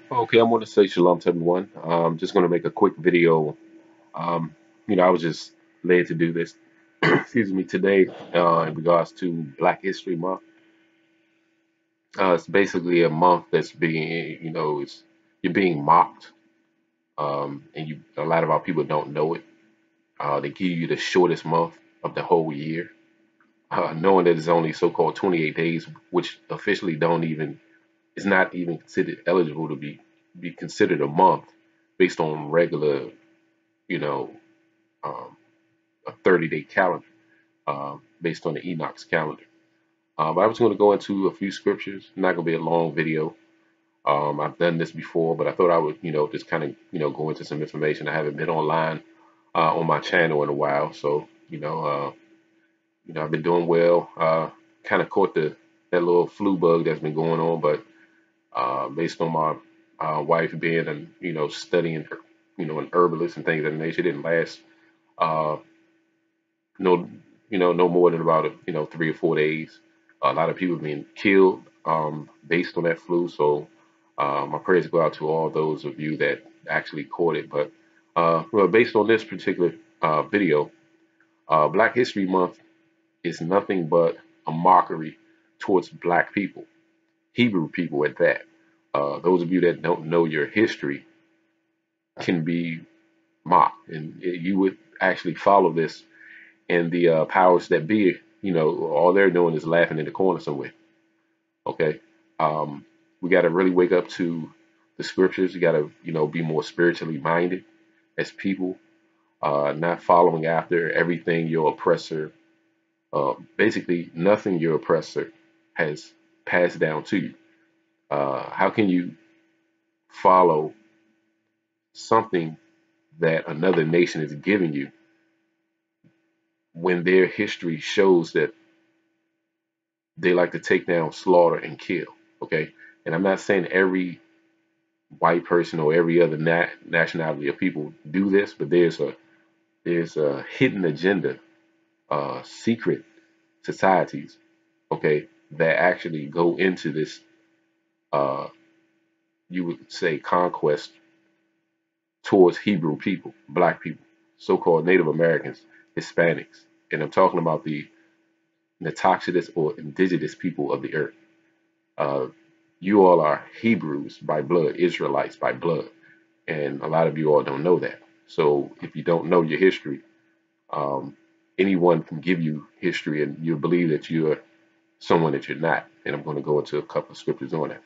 Okay, I want to say shalom to everyone. Just going to make a quick video. Um, I was just led to do this, excuse me, today in regards to Black History Month. It's basically a month that's being, you're being mocked, and a lot of our people don't know it. They give you the shortest month of the whole year, knowing that it's only so-called 28 days, which officially don't even is not even considered eligible to be considered a month based on regular you know, um, a 30-day calendar based on the Enoch's calendar. But I was going to go into a few scriptures. Not going to be a long video. I've done this before, but I thought I would, just kind of, go into some information. I haven't been online on my channel in a while, so I've been doing well. Kind of caught that little flu bug that's been going on, but based on my wife being and studying, an herbalist and things of that nature, it didn't last uh, no, no more than about 3 or 4 days. A lot of people being killed based on that flu. So my prayers go out to all those of you that actually caught it. But well, based on this particular video, Black History Month is nothing but a mockery towards Black people, Hebrew people at that. Those of you that don't know your history can be mocked, and you would actually follow this, and the powers that be, all they're doing is laughing in the corner somewhere. Okay, we got to really wake up to the scriptures. You got to, be more spiritually minded as people, not following after everything your oppressor, basically nothing your oppressor has passed down to you. How can you follow something that another nation is giving you when their history shows that they like to take down, slaughter, and kill? Okay, and I'm not saying every white person or every other nationality of people do this, but there's a hidden agenda, secret societies, okay, that actually go into this. Uh, you would say conquest towards Hebrew people, Black people, so-called Native Americans, Hispanics, and I'm talking about the Natoxidus or indigenous people of the earth. Uh, you all are Hebrews by blood, Israelites by blood, and a lot of you all don't know that. So if you don't know your history, um, anyone can give you history, and you believe that you're someone that you're not. And I'm going to go into a couple of scriptures on that.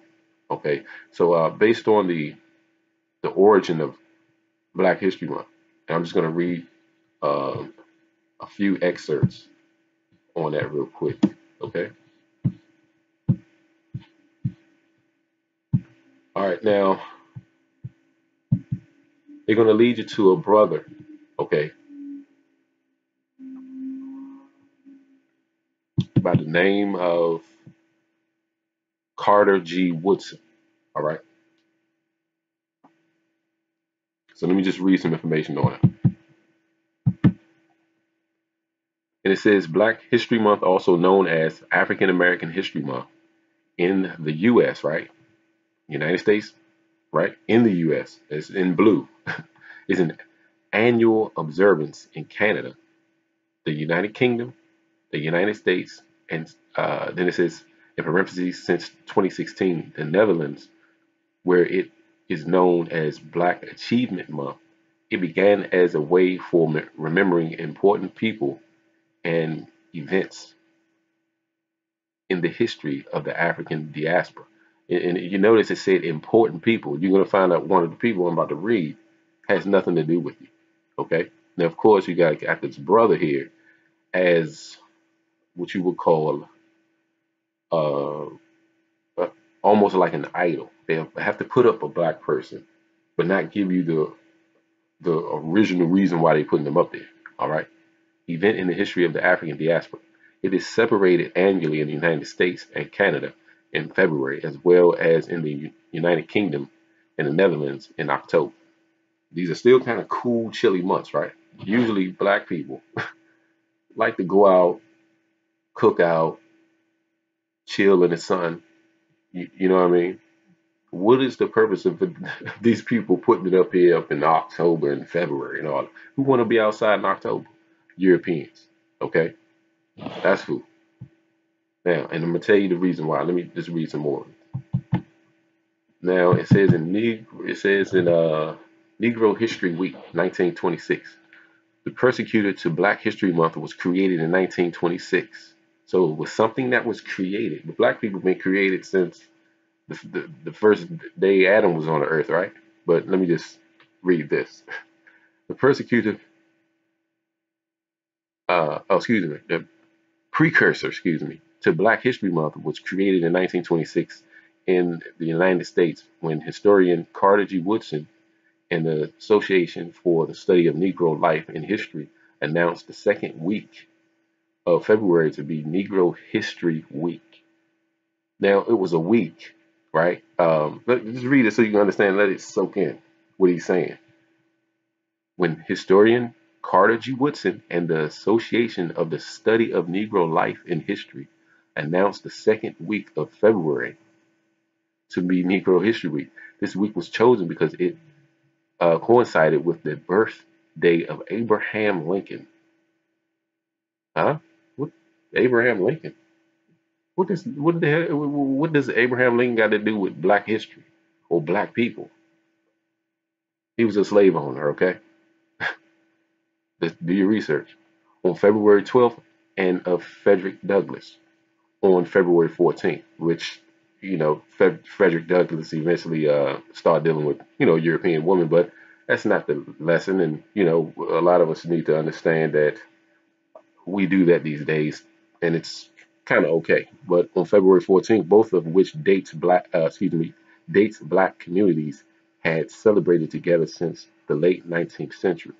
Okay, so based on the origin of Black History Month, and I'm just going to read uh, a few excerpts on that real quick. Okay, all right. Now they're going to lead you to a brother. Okay, by the name of Carter G. Woodson. All right. So let me just read some information on it. And it says Black History Month, also known as African American History Month in the U.S., right? United States, right? In the U.S., it's in blue, is an annual observance in Canada, the United Kingdom, the United States, and then it says, in parentheses, since 2016, the Netherlands, where it is known as Black Achievement Month. It began as a way for remembering important people and events in the history of the African diaspora. And you notice it said important people. You're going to find out one of the people I'm about to read has nothing to do with you. Okay. Now, of course, you got this brother here as what you would call uh, uh, almost like an idol. They have to put up a Black person, but not give you the original reason why they're putting them up there. All right. Event in the history of the African diaspora. It is celebrated annually in the United States and Canada in February, as well as in the United Kingdom and the Netherlands in October. These are still kind of cool, chilly months, right? Usually, Black people like to go out, cook out, chill in the sun. You know what I mean? What is the purpose of these people putting it up here up in October and February and all? Who want to be outside in October? Europeans. Okay, that's who. Now, and I'm gonna tell you the reason why. Let me just read some more. Now it says in Negro History Week, 1926. The persecutor to Black History Month was created in 1926. So it was something that was created. The black people have been created since the first day Adam was on the earth, right? But let me just read this. The persecutor, the precursor, to Black History Month was created in 1926 in the United States when historian Carter G. Woodson and the Association for the Study of Negro Life and History announced the second week of February to be Negro History Week. Now, it was a week, right? Just read it so you can understand, let it soak in what he's saying. When historian Carter G. Woodson and the Association of the Study of Negro Life and History announced the second week of February to be Negro History Week. This week was chosen because it coincided with the birthday of Abraham Lincoln. Huh? What? Abraham Lincoln? What does Abraham Lincoln got to do with Black history or Black people? He was a slave owner. Okay, do your research. On February 12th, and of Frederick Douglass on February 14th, which Frederick Douglass eventually started dealing with European women, but that's not the lesson. And a lot of us need to understand that we do that these days, and it's kind of okay. But on February 14th, both of which dates black communities had celebrated together since the late 19th century.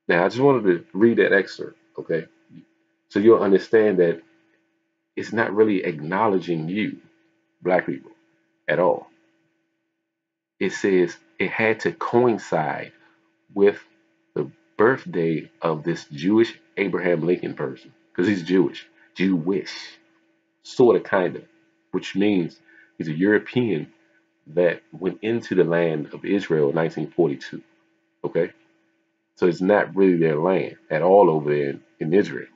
Now, I just wanted to read that excerpt, okay? So you'll understand that it's not really acknowledging you, black people, at all. It says it had to coincide with the birthday of this Jewish Abraham Lincoln person, because he's Jewish, sort of, kind of, which means he's a European that went into the land of Israel in 1942. Okay, so it's not really their land at all over there in Israel.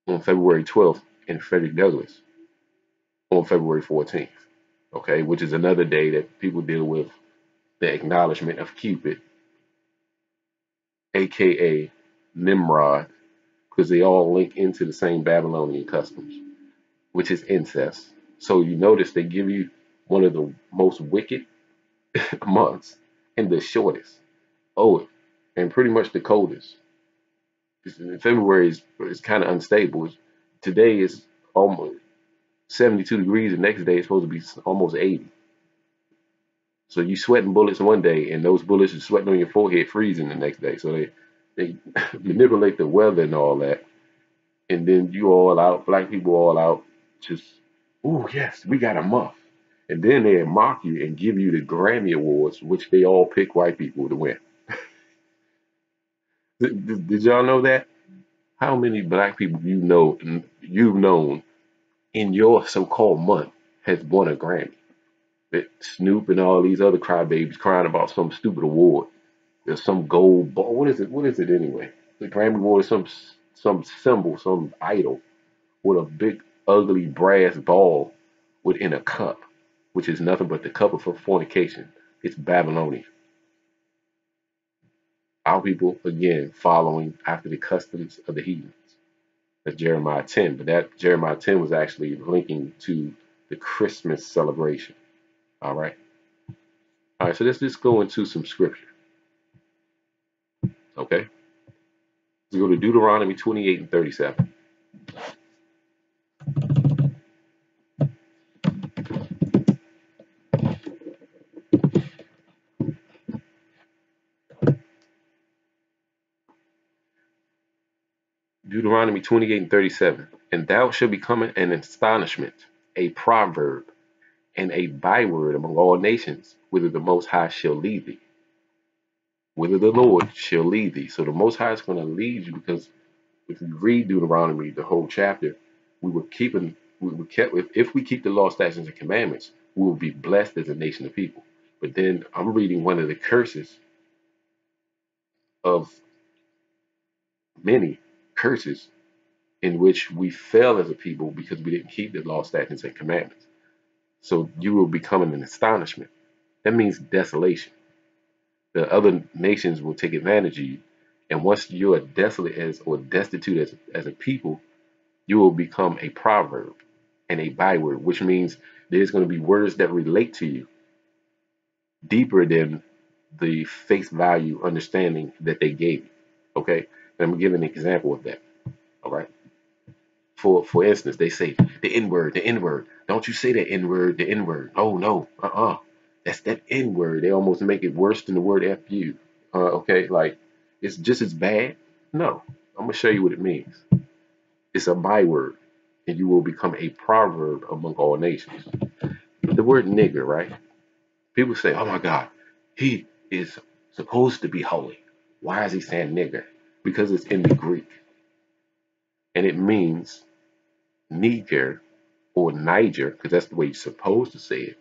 On February 12th, and Frederick Douglass on February 14th. Okay, which is another day that people deal with the acknowledgement of Cupid, aka Nimrod, because they all link into the same Babylonian customs, which is incest. So you notice they give you one of the most wicked months and the shortest. Oh, and pretty much the coldest. February is kind of unstable. Today is almost 72 degrees. The next day is supposed to be almost 80. So you sweating bullets one day, and those bullets are sweating on your forehead, freezing the next day. So they manipulate the weather and all that, and then you all out, black people all out, just, oh yes, we got a month, and then they mock you and give you the Grammy Awards, which they all pick white people to win. Did y'all know that? How many black people you've known in your so-called month has won a Grammy? That Snoop and all these other crybabies crying about some stupid award. There's some gold ball. What is it? What is it anyway? The Grammy Award is some symbol, some idol with a big ugly brass ball within a cup, which is nothing but the cup of fornication. It's Babylonian. Our people again following after the customs of the heathens. That's Jeremiah 10, but that Jeremiah 10 was actually linking to the Christmas celebration. All right. All right, so let's just go into some scripture. Okay. Let's go to Deuteronomy 28 and 37. Deuteronomy 28 and 37. And thou shalt become an astonishment, a proverb, and a byword among all nations, whither the Most High shall lead thee. Whither the Lord shall lead thee. So the Most High is going to lead you, because if you read Deuteronomy, the whole chapter, we were kept, if we keep the law, statutes, and commandments, We will be blessed as a nation of people. But then I'm reading one of the curses of many curses in which we fell as a people because we didn't keep the law, statutes, and commandments. So you will become an astonishment. That means desolation. The other nations will take advantage of you. And once you are desolate as or destitute as a people, you will become a proverb and a byword, which means there's going to be words that relate to you deeper than the face value understanding that they gave you. Okay? And I'm going to give an example of that. All right. For instance, they say the N word, the N word. Don't you say the N word, the N word. Oh no, that's that N word. They almost make it worse than the word F you. Okay, like it's just as bad. No, I'm gonna show you what it means. It's a byword, and you will become a proverb among all nations. The word nigger, right? People say, oh my God, he is supposed to be holy. Why is he saying nigger? Because it's in the Greek, and it means Niger or Niger, because that's the way you're supposed to say it.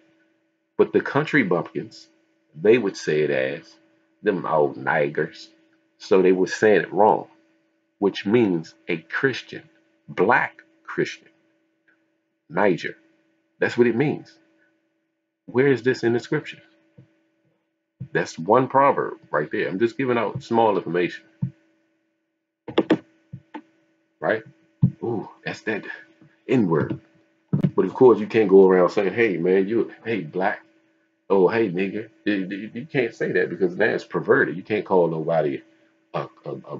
But the country bumpkins, they would say it as them old Nigers. So they were saying it wrong, which means a Christian, black Christian, Niger. That's what it means. Where is this in the scripture? That's one proverb right there. I'm just giving out small information, right? Ooh, that's that N word. But of course, you can't go around saying, hey, man, hey, black. Oh, hey, nigga. You can't say that because that's perverted. You can't call nobody a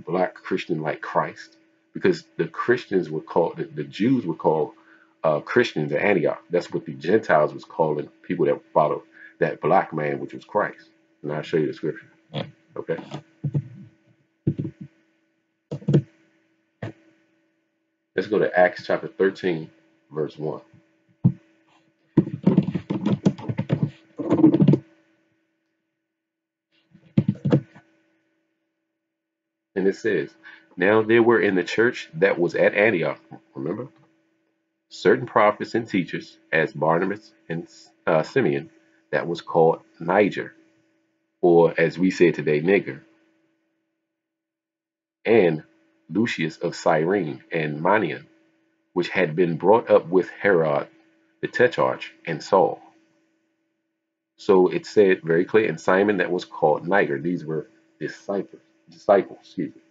black Christian like Christ because the Christians were called, the Jews were called Christians at Antioch. That's what the Gentiles was calling people that followed that black man, which was Christ. And I'll show you the scripture. Okay. Let's go to Acts chapter 13, verse 1. And it says, now there were in the church that was at Antioch, remember, certain prophets and teachers, as Barnabas and Simeon, that was called Niger, or as we say today, nigger, and Lucius of Cyrene, and Manaen, which had been brought up with Herod the Tetrarch and Saul. So it said very clear, and Simon that was called Niger. These were disciples, excuse me.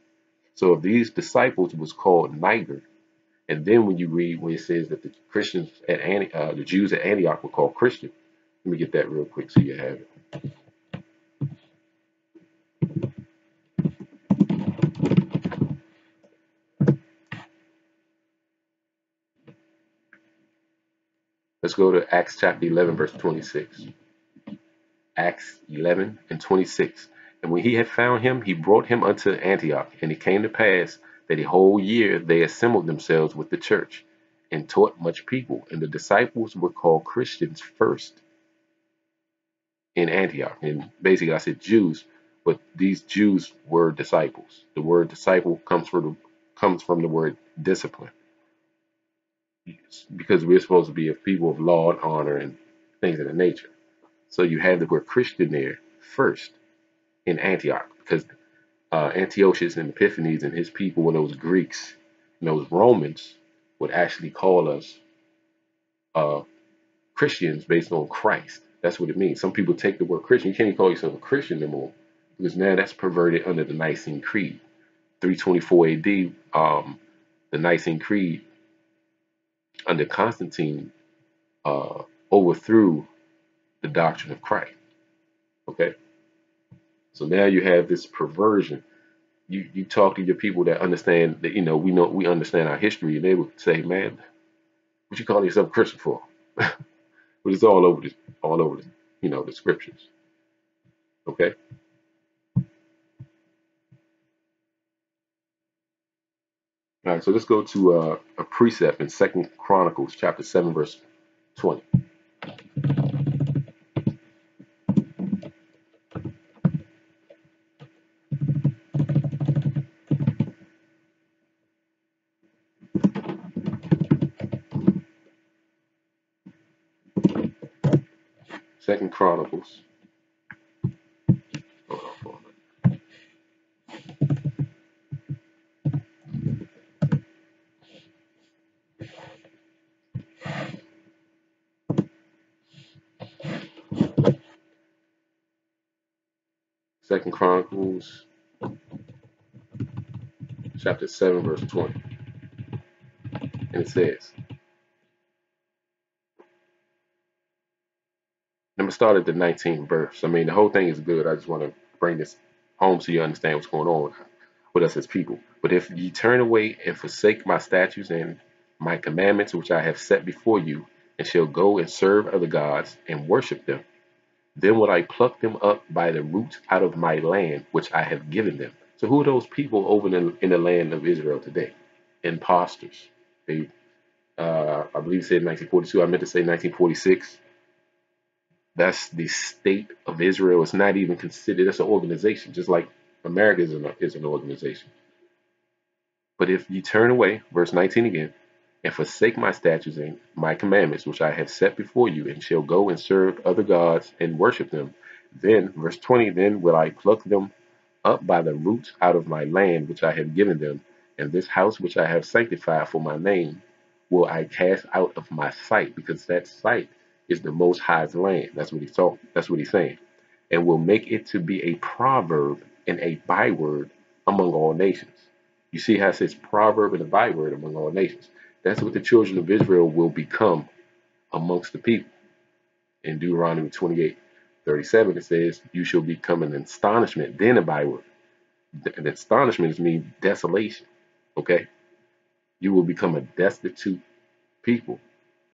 So if these disciples was called Niger, and then when you read where it says that the Christians at the Jews at Antioch were called Christian, let me get that real quick so you have it. Let's go to Acts chapter 11, verse 26. Acts 11 and 26. And when he had found him, he brought him unto Antioch. And it came to pass that a whole year they assembled themselves with the church and taught much people. And the disciples were called Christians first in Antioch. And basically, I said Jews, but these Jews were disciples. The word disciple comes from the word discipline, because we're supposed to be a people of law and honor and things of that nature. So you have the word Christian there first in Antioch, because Antiochus and Epiphanes and his people and those Greeks and those Romans would actually call us uh, Christians based on Christ. That's what it means. Some people take the word Christian. You can't even call yourself a Christian anymore because now that's perverted under the Nicene Creed. 324 AD, the Nicene Creed under Constantine overthrew the doctrine of Christ. Okay, so now you have this perversion. You talk to your people that understand that we understand our history, and they would say, "Man, what you calling yourself a Christian for?" But it's all over the scriptures. Okay. All right, so let's go to a precept in Second Chronicles chapter 7, verse 20. Second Chronicles. Hold on for a minute. Second Chronicles, chapter 7, verse 20. And it says, let me start at the 19th verse. I mean, the whole thing is good. I just want to bring this home so you understand what's going on with us as people. But if ye turn away and forsake my statutes and my commandments, which I have set before you, and shall go and serve other gods and worship them, then will I pluck them up by the root out of my land, which I have given them. So who are those people over in the land of Israel today? Imposters. They, I believe, said 1942. I meant to say 1946. That's the state of Israel. It's not even considered. It's an organization, just like America is an organization. But if ye turn away, verse 19 again, and forsake my statutes and my commandments, which I have set before you, and shall go and serve other gods and worship them, then, verse 20, then will I pluck them up by the roots out of my land which I have given them, and this house which I have sanctified for my name will I cast out of my sight, because that sight is the Most High's land. That's what he's talking. That's what he's saying, and will make it to be a proverb and a byword among all nations. You see how it says proverb and a byword among all nations. That's what the children of Israel will become amongst the people. In Deuteronomy 28:37, it says, you shall become an astonishment, then a byword. An astonishment means desolation. Okay? You will become a destitute people.